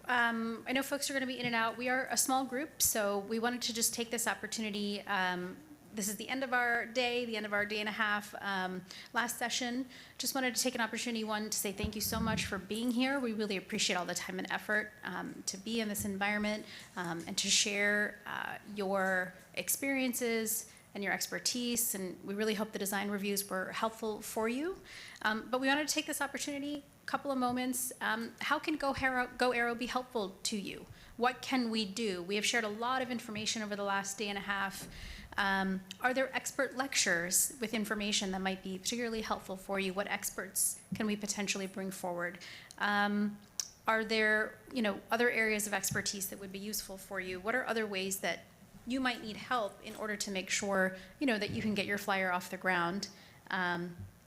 I know folks are going to be in and out. We are a small group, so we wanted to just take this opportunity. This is the end of our day, the end of our day and a half last session. Just wanted to take an opportunity, one, to say thank you so much for being here. We really appreciate all the time and effort to be in this environment and to share your experiences and your expertise, and we really hope the design reviews were helpful for you. But we wanted to take this opportunity, a couple of moments. How can GoAERO be helpful to you? What can we do? We have shared a lot of information over the last day and a half. Are there expert lectures with information that might be particularly helpful for you? What experts can we potentially bring forward? Are there, other areas of expertise that would be useful for you? What are other ways that you might need help in order to make sure, that you can get your flyer off the ground?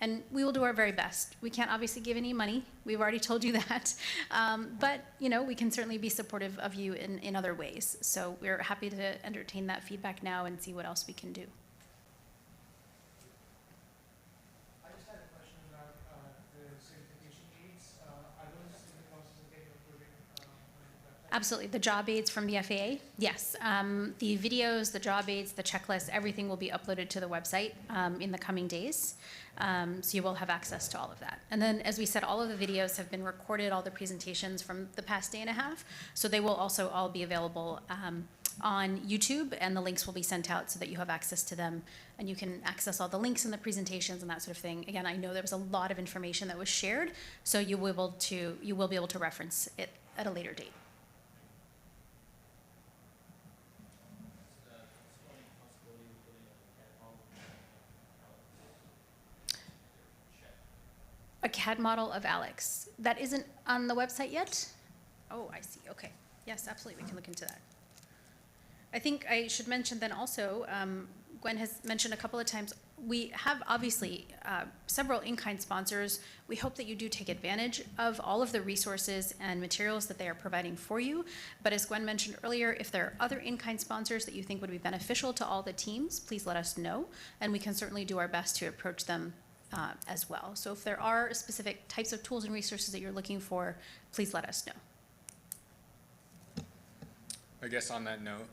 And we will do our very best. We can't obviously give any money. We've already told you that. But, we can certainly be supportive of you in other ways. So we're happy to entertain that feedback now and see what else we can do. I just had a question about the certification aids. Are those in the process of getting approved on the website? Absolutely. The job aids from the FAA, yes. The videos, the job aids, the checklist, everything will be uploaded to the website in the coming days. So you will have access to all of that. And then, as we said, all of the videos have been recorded, all the presentations from the past day and a half. So they will also all be available on YouTube, and the links will be sent out so that you have access to them. And you can access all the links in the presentations and that sort of thing. Again, I know there was a lot of information that was shared, so you will be able to reference it at a later date. A CAD model of Alex. That isn't on the website yet? Oh, I see. Okay. Yes, absolutely. We can look into that. I think I should mention then also, Gwen has mentioned a couple of times, we have obviously several in-kind sponsors. We hope that you do take advantage of all of the resources and materials that they are providing for you. But as Gwen mentioned earlier, if there are other in-kind sponsors that you think would be beneficial to all the teams, please let us know. And we can certainly do our best to approach them as well. So if there are specific types of tools and resources that you're looking for, please let us know. I guess on that note,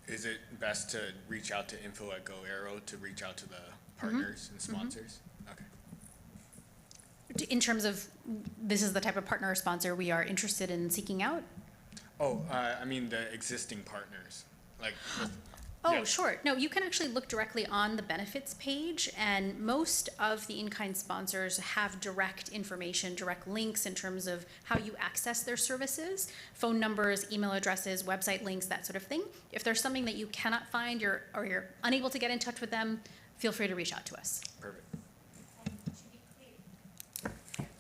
is it best to reach out to info@GoAERO to reach out to the partners and sponsors? Okay. In terms of, this is the type of partner or sponsor we are interested in seeking out? Oh, I mean the existing partners. Oh, yeah. sure. No, you can actually look directly on the benefits page, and most of the in-kind sponsors have direct information, direct links in terms of how you access their services, phone numbers, email addresses, website links, that sort of thing. If there's something that you cannot find or you're unable to get in touch with them, feel free to reach out to us. Perfect.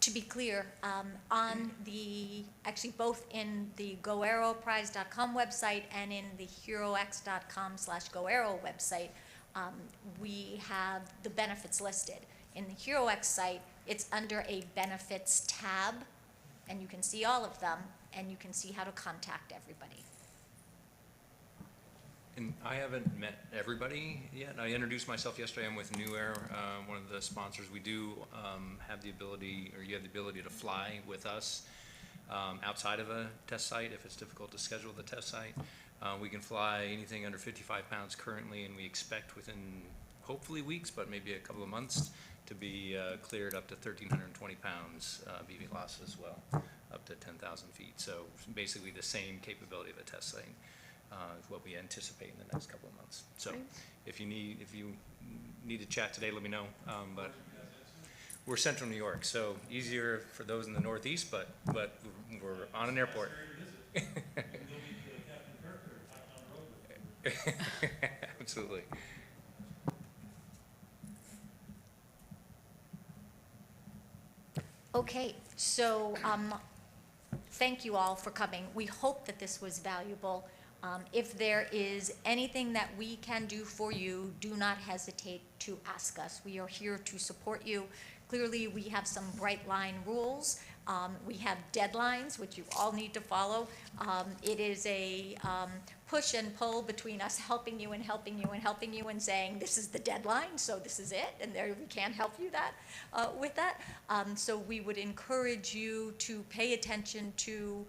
To be clear, on actually both in the GoAEROprize.com website and in the HeroX.com/GoAERO website, we have the benefits listed. In the HeroX site, it's under a benefits tab, and you can see all of them, and you can see how to contact everybody. And I haven't met everybody yet. I introduced myself yesterday. I'm with GoAERO, one of the sponsors. We do have the ability, or you have the ability to fly with us outside of a test site if it's difficult to schedule the test site. We can fly anything under 55 pounds currently, and we expect within hopefully weeks, but maybe a couple of months, to be cleared up to 1,320 pounds BV loss as well, up to 10,000 feet. So basically the same capability of a test site. Is what we anticipate in the next couple of months. So if you need to chat today, let me know. But we're Central New York, so easier for those in the Northeast, but we're on an airport. Absolutely. Okay, so thank you all for coming. We hope that this was valuable. If there is anything that we can do for you, do not hesitate to ask us. We are here to support you. Clearly, we have some bright line rules, We have deadlines, which you all need to follow. It is a push and pull between us helping you and helping you and helping you and saying, this is the deadline, so this is it, and there we can't help you with that. So we would encourage you to pay attention to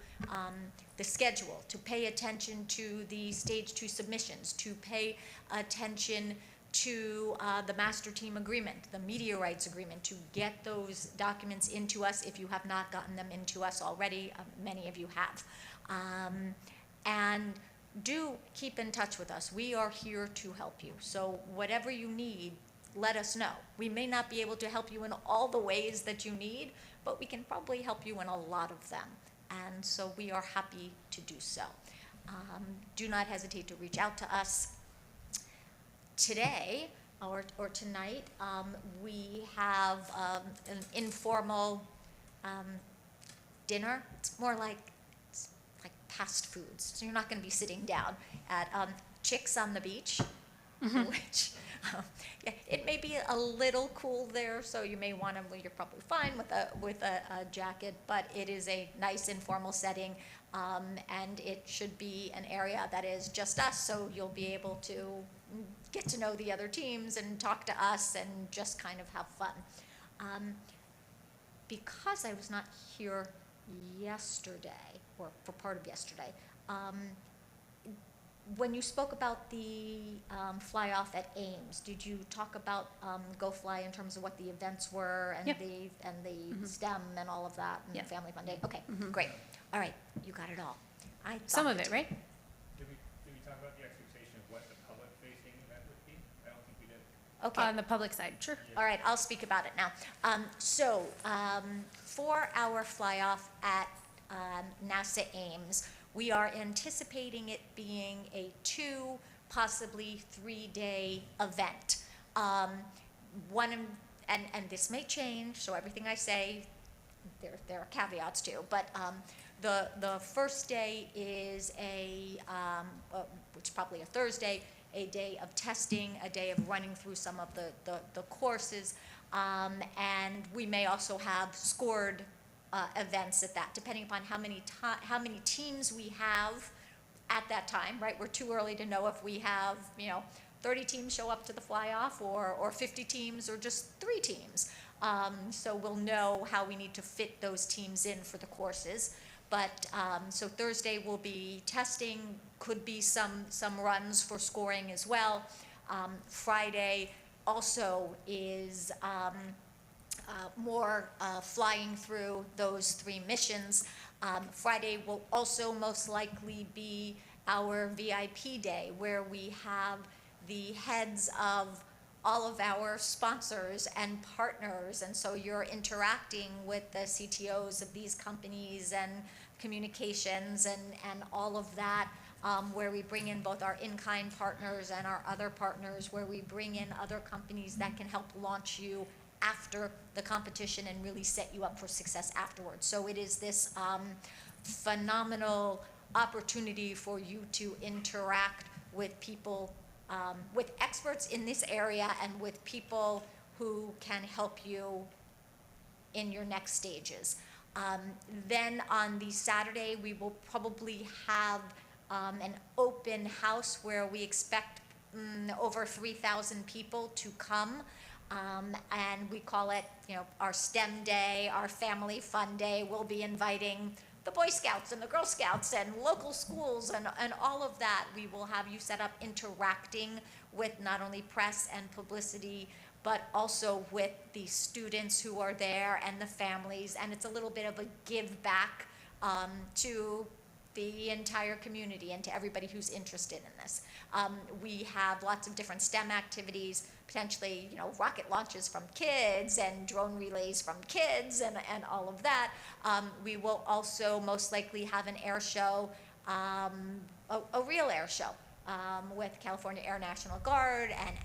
the schedule, to pay attention to the stage 2 submissions, to pay attention to the master team agreement, the media rights agreement, to get those documents into us if you have not gotten them into us already. Many of you have. And do keep in touch with us. We are here to help you. So whatever you need, let us know. We may not be able to help you in all the ways that you need, but we can probably help you in a lot of them. And so we are happy to do so. Do not hesitate to reach out to us. Today, or tonight, we have an informal dinner. It's more like fast foods. So you're not going to be sitting down at Chicks on the Beach, which yeah, it may be a little cool there, so you may want to. Well, you're probably fine with a jacket, but it is a nice informal setting, and it should be an area that is just us. So you'll be able to get to know the other teams and talk to us and just kind of have fun. Because I was not here yesterday, or for part of yesterday, when you spoke about the fly-off at Ames, did you talk about Go Fly in terms of what the events were and Yep. the STEM and all of that and Yep. Family Fun Day? Okay, great. All right, you got it all. I Some thought of it, right? Did we talk about the expectation of what the public-facing event would be? I don't think we did. Okay. On the public side, sure. All right, I'll speak about it now. For our fly-off at NASA Ames, we are anticipating it being a 2, possibly 3-day event. And this may change, so everything I say, there are caveats to, but the first day is which is probably a Thursday, a day of testing, a day of running through some of the courses, and we may also have scored events at that, depending upon how many teams we have at that time, right? We're too early to know if we have, 30 teams show up to the fly-off, or 50 teams, or just 3 teams. So we'll know how we need to fit those teams in for the courses. But, so Thursday will be testing, could be some runs for scoring as well. Friday also is more flying through those 3 missions. Friday will also most likely be our VIP day, where we have the heads of all of our sponsors and partners, and so you're interacting with the CTOs of these companies and communications and all of that, where we bring in both our in-kind partners and our other partners, where we bring in other companies that can help launch you after the competition and really set you up for success afterwards. So it is this phenomenal opportunity for you to interact with people, with experts in this area, and with people who can help you in your next stages. Then on the Saturday, we will probably have an open house where we expect over 3,000 people to come. And we call it, our STEM day, our family fun day. We'll be inviting the Boy Scouts and the Girl Scouts and local schools and all of that. We will have you set up interacting with not only press and publicity, but also with the students who are there and the families. And it's a little bit of a give back to the entire community and to everybody who's interested in this. We have lots of different STEM activities, potentially, rocket launches from kids and drone relays from kids and all of that. We will also most likely have an air show, a real air show, with California Air National Guard and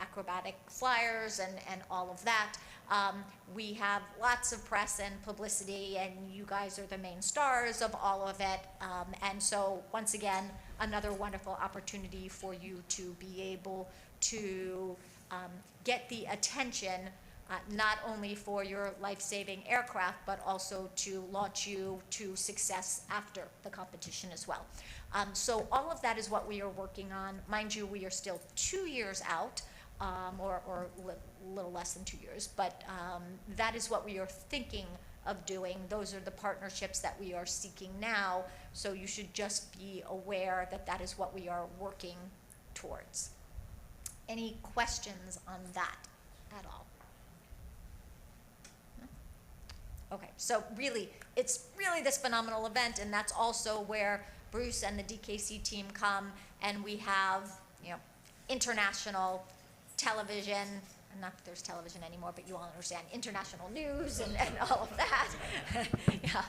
acrobatic flyers and all of that. We have lots of press and publicity, and you guys are the main stars of all of it. And so, once again, another wonderful opportunity for you to be able to get the attention not only for your life-saving aircraft, but also to launch you to success after the competition as well. So all of that is what we are working on. Mind you, we are still 2 years out, or a little less than 2 years, but that is what we are thinking of doing. Those are the partnerships that we are seeking now, so you should just be aware that that is what we are working towards. Any questions on that at all? No? Okay, so really, it's really this phenomenal event, and that's also where Bruce and the DKC team come, and we have, you know, international television, not that there's television anymore, but you all understand, international news and all of that. Yeah.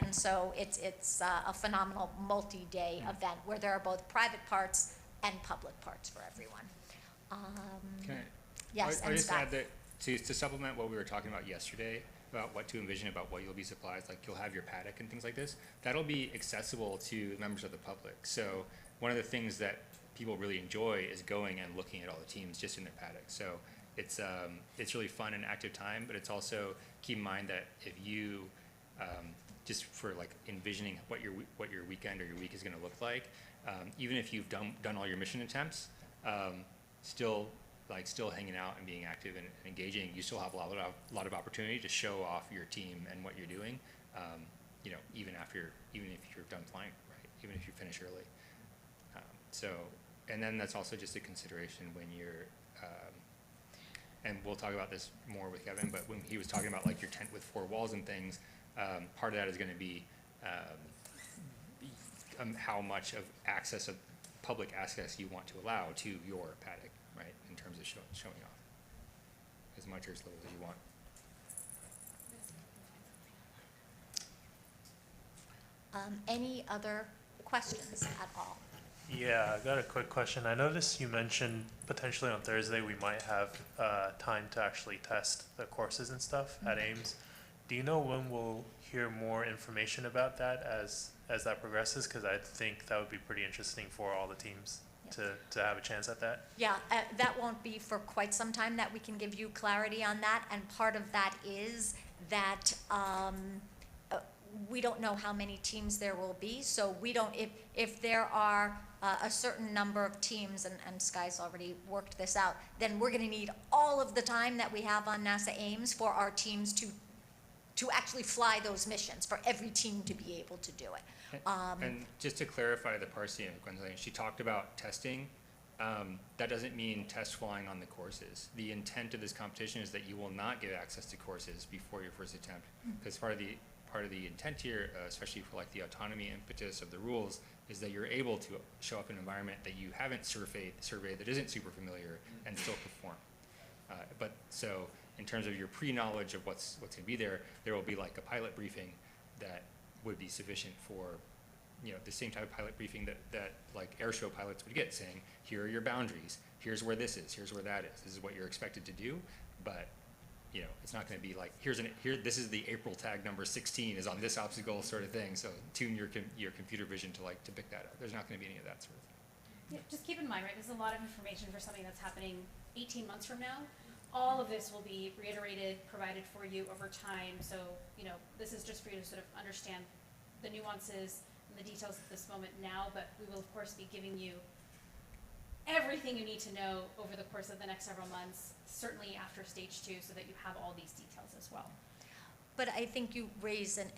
And so it's a phenomenal multi-day event where there are both private parts and public parts for everyone. Can Yes, I and just Scott. add that to supplement what we were talking about yesterday, about what to envision about what you'll be supplied, like you'll have your paddock and things like this, that'll be accessible to members of the public. So one of the things that people really enjoy is going and looking at all the teams just in their paddock. So it's really fun and active time, but it's also, keep in mind that if you, just for like envisioning what your weekend or your week is gonna look like, even if you've done all your mission attempts, still hanging out and being active and engaging, you still have a lot of opportunity to show off your team and what you're doing, you know, even if you're done flying, right? Even if you finish early. So, and then that's also just a consideration when you're, and we'll talk about this more with Kevin, but when he was talking about like your tent with 4 walls and things, part of that is going to be how much of public access you want to allow to your paddock, right, in terms of showing off as much or as little as you want. Any other questions at all? Yeah, I got a quick question. I noticed you mentioned potentially on Thursday we might have time to actually test the courses and stuff at Ames. Do you know when we'll hear more information about that as that progresses? Because I think that would be pretty interesting for all the teams to have a chance at that. Yeah, that won't be for quite some time that we can give you clarity on that, and part of that is that we don't know how many teams there will be, so we don't, if there are a certain number of teams, and Sky's already worked this out, then we're gonna need all of the time that we have on NASA Ames for our teams to actually fly those missions, for every team to be able to do it. And just to clarify the parsing of Gwen's saying, she talked about testing. That doesn't mean test flying on the courses. The intent of this competition is that you will not get access to courses before your first attempt, because part of the intent here, especially for like the autonomy impetus of the rules, is that you're able to show up in an environment that you haven't surveyed that isn't super familiar and still perform. But so in terms of your pre-knowledge of what's going to be there will be like a pilot briefing that would be sufficient for, you know, the same type of pilot briefing that like air show pilots would get, saying, here are your boundaries, here's where this is, here's where that is, this is what you're expected to do. But you know, it's not going to be like, this is the April tag number 16 is on this obstacle sort of thing. So tune your computer vision to pick that up. There's not going to be any of that sort of thing. Yeah, just keep in mind, right, this is a lot of information for something that's happening 18 months from now. All of this will be reiterated, provided for you over time. So, you know, this is just for you to sort of understand the nuances and the details at this moment now, but we will of course be giving you everything you need to know over the course of the next several months, certainly after stage 2, so that you have all these details as well. But I think you raise an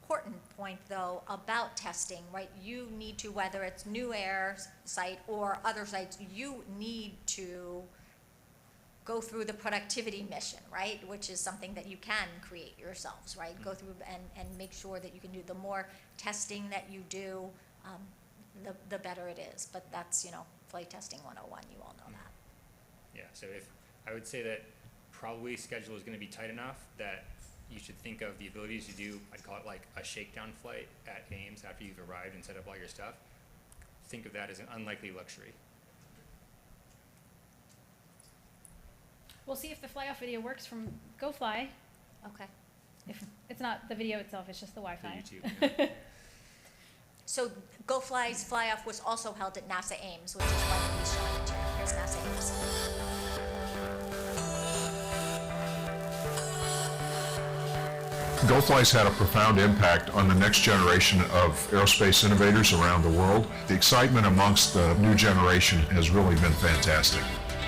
important point, though, about testing, right? You need to, whether it's New Air site or other sites, you need to go through the productivity mission, right? Which is something that you can create yourselves, right? Go through and make sure that you can do. The more testing that you do, the better it is. But that's, you know, flight testing 101, you all know that. Yeah, so I would say that probably schedule is going to be tight enough that you should think of the abilities to do, I'd call it like a shakedown flight at Ames after you've arrived and set up all your stuff. Think of that as an unlikely luxury. We'll see if the fly-off video works from GoFly. Okay. If it's not the video itself, it's just the Wi-Fi. For YouTube. So GoFly's fly-off was also held at NASA Ames, which is why we showing it to you. Here's NASA Ames. GoFly's had a profound impact on the next generation of aerospace innovators around the world. The excitement amongst the new generation has really been fantastic.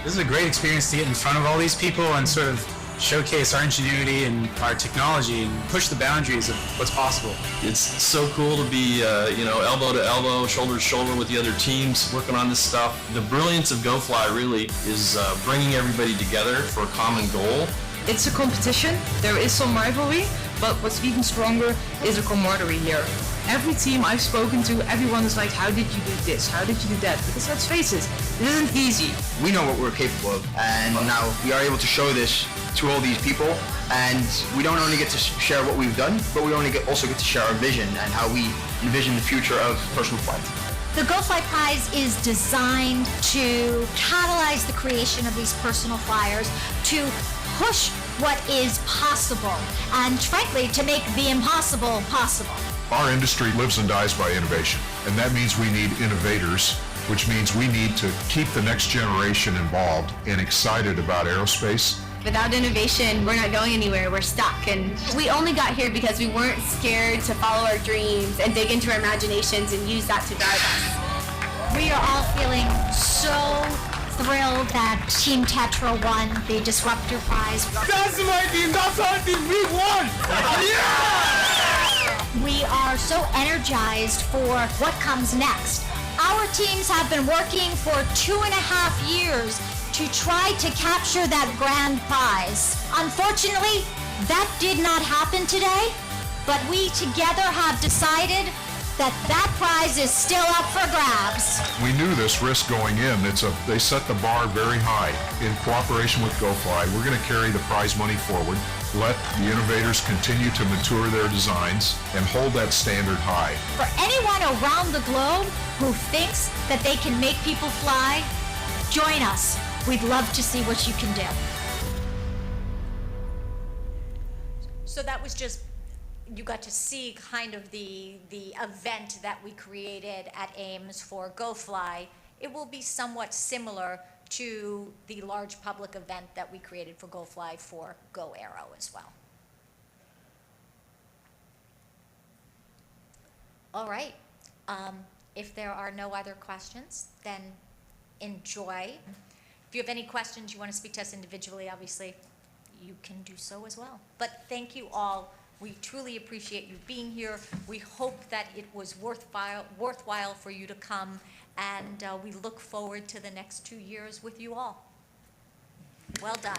This is a great experience to get in front of all these people and sort of showcase our ingenuity and our technology and push the boundaries of what's possible. It's so cool to be, elbow to elbow, shoulder to shoulder with the other teams working on this stuff. The brilliance of GoFly really is bringing everybody together for a common goal. It's a competition, there is some rivalry, but what's even stronger is a camaraderie here. Every team I've spoken to, everyone is like, how did you do this? How did you do that? Because let's face it, this isn't easy. We know what we're capable of, and now we are able to show this to all these people, and we don't only get to share what we've done, but we also get to share our vision and how we envision the future of personal flight. The GoFly Prize is designed to catalyze the creation of these personal flyers, to push what is possible, and frankly, to make the impossible possible. Our industry lives and dies by innovation, and that means we need innovators, which means we need to keep the next generation involved and excited about aerospace. Without innovation, we're not going anywhere, we're stuck. And we only got here because we weren't scared to follow our dreams and dig into our imaginations and use that to drive us. We are all feeling so thrilled that Team Tetra won the Disruptor Prize. That's my team, that's our team, we won! We are so energized for what comes next. Our teams have been working for 2.5 years to try to capture that grand prize. Unfortunately, that did not happen today, but we together have decided that that prize is still up for grabs. We knew this risk going in. They set the bar very high. In cooperation with GoFly, we're going to carry the prize money forward, let the innovators continue to mature their designs, and hold that standard high. For anyone around the globe who thinks that they can make people fly, join us. We'd love to see what you can do. So that was just, you got to see kind of the event that we created at Ames for GoFly. It will be somewhat similar to the large public event that we created for GoFly for GoAERO as well. All right. If there are no other questions, then enjoy. If you have any questions, you want to speak to us individually, obviously, you can do so as well. But thank you all. We truly appreciate you being here. We hope that it was worthwhile for you to come, and we look forward to the next 2 years with you all. Well done.